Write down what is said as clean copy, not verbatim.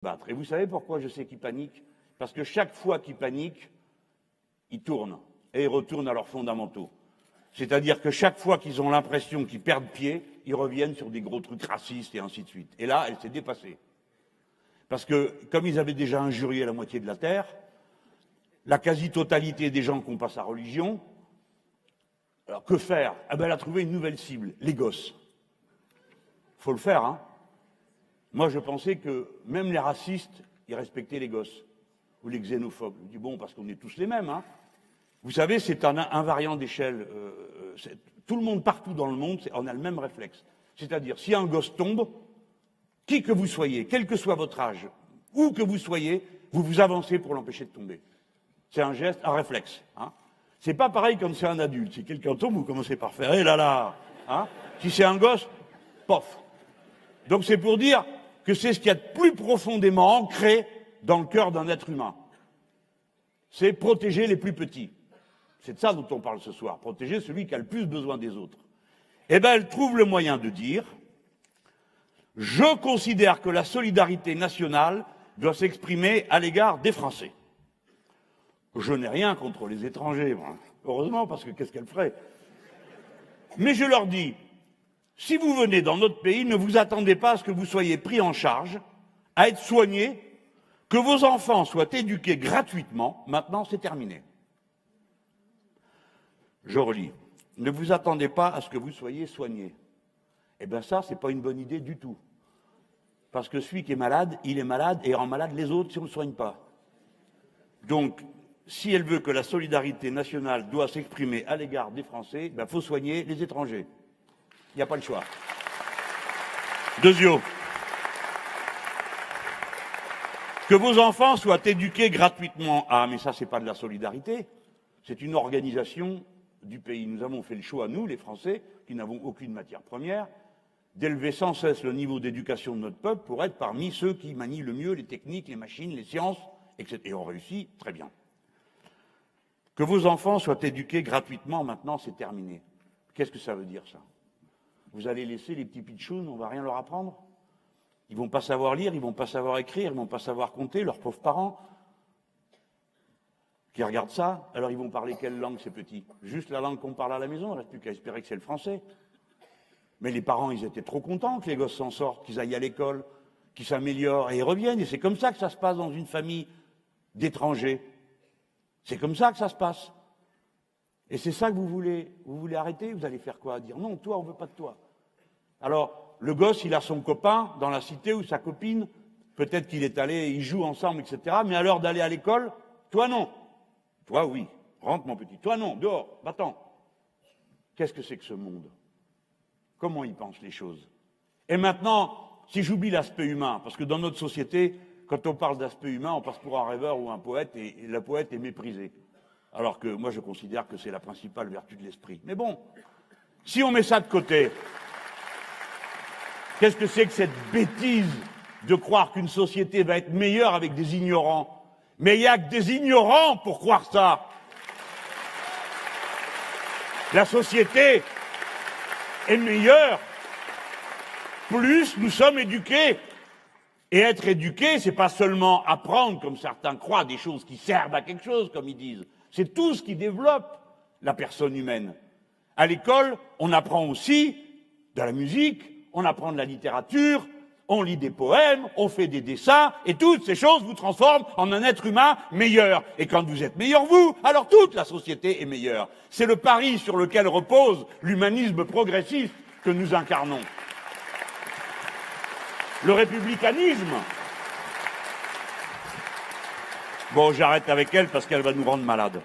battre. Et vous savez pourquoi je sais qu'ils paniquent? Parce que chaque fois qu'ils paniquent, ils tournent et ils retournent à leurs fondamentaux. C'est-à-dire que chaque fois qu'ils ont l'impression qu'ils perdent pied, ils reviennent sur des gros trucs racistes et ainsi de suite. Et là, elle s'est dépassée. Parce que, comme ils avaient déjà injurié la moitié de la Terre, la quasi-totalité des gens qui n'ont pas sa religion, alors que faire? Eh ben, elle a trouvé une nouvelle cible, les gosses. Faut le faire, hein. Moi, je pensais que même les racistes, ils respectaient les gosses, ou les xénophobes. Je dis bon, parce qu'on est tous les mêmes, hein. Vous savez, c'est un invariant d'échelle. Tout le monde, partout dans le monde, on a le même réflexe. C'est-à-dire, si un gosse tombe, qui que vous soyez, quel que soit votre âge, où que vous soyez, vous vous avancez pour l'empêcher de tomber. C'est un geste, un réflexe. Hein. C'est pas pareil quand c'est un adulte. Si quelqu'un tombe, vous commencez par faire « Eh là là !» hein. Si c'est un gosse, pof. Donc c'est pour dire que c'est ce qu'il y a de plus profondément ancré dans le cœur d'un être humain. C'est protéger les plus petits. C'est de ça dont on parle ce soir, protéger celui qui a le plus besoin des autres. Eh bien, elle trouve le moyen de dire « Je considère que la solidarité nationale doit s'exprimer à l'égard des Français. » Je n'ai rien contre les étrangers, moi. Heureusement, parce que qu'est-ce qu'elle ferait? Mais je leur dis, si vous venez dans notre pays, ne vous attendez pas à ce que vous soyez pris en charge, à être soignés, que vos enfants soient éduqués gratuitement. Maintenant, c'est terminé. Je relis. Ne vous attendez pas à ce que vous soyez soignés. Eh bien ça, c'est pas une bonne idée du tout. Parce que celui qui est malade, il est malade et rend malade les autres si on ne le soigne pas. Donc, si elle veut que la solidarité nationale doit s'exprimer à l'égard des Français, il faut soigner les étrangers. Il n'y a pas le choix. Deuxièmement, que vos enfants soient éduqués gratuitement. Ah, mais ça, c'est pas de la solidarité. C'est une organisation du pays. Nous avons fait le choix, nous, les Français, qui n'avons aucune matière première, d'élever sans cesse le niveau d'éducation de notre peuple pour être parmi ceux qui manient le mieux les techniques, les machines, les sciences, etc. Et on réussit très bien. Que vos enfants soient éduqués gratuitement, maintenant, c'est terminé. Qu'est-ce que ça veut dire, ça? Vous allez laisser les petits pitchouns, on ne va rien leur apprendre? Ils ne vont pas savoir lire, ils ne vont pas savoir écrire, ils ne vont pas savoir compter, leurs pauvres parents qui regardent ça, alors ils vont parler quelle langue, ces petits? Juste la langue qu'on parle à la maison, il ne reste plus qu'à espérer que c'est le français. Mais les parents, ils étaient trop contents que les gosses s'en sortent, qu'ils aillent à l'école, qu'ils s'améliorent, et ils reviennent. Et c'est comme ça que ça se passe dans une famille d'étrangers. C'est comme ça que ça se passe. Et c'est ça que vous voulez arrêter? Vous allez faire quoi? Dire non, toi, on ne veut pas de toi. Alors, le gosse, il a son copain dans la cité ou sa copine, peut-être qu'il est allé, ils jouent ensemble, etc. Mais à l'heure d'aller à l'école, toi non. Toi oui, rentre mon petit. Toi non, dehors, va-t'en. Qu'est-ce que c'est que ce monde? Comment ils pensent les choses? Et maintenant, si j'oublie l'aspect humain, parce que dans notre société, quand on parle d'aspect humain, on passe pour un rêveur ou un poète, et le poète est méprisé. Alors que moi, je considère que c'est la principale vertu de l'esprit. Mais bon, si on met ça de côté, qu'est-ce que c'est que cette bêtise de croire qu'une société va être meilleure avec des ignorants? Mais il n'y a que des ignorants pour croire ça. La société est meilleure plus nous sommes éduqués. Et être éduqué, c'est pas seulement apprendre, comme certains croient, des choses qui servent à quelque chose, comme ils disent. C'est tout ce qui développe la personne humaine. À l'école, on apprend aussi de la musique, on apprend de la littérature, on lit des poèmes, on fait des dessins, et toutes ces choses vous transforment en un être humain meilleur. Et quand vous êtes meilleur, vous, alors toute la société est meilleure. C'est le pari sur lequel repose l'humanisme progressiste que nous incarnons. Le républicanisme. Bon, j'arrête avec elle parce qu'elle va nous rendre malades.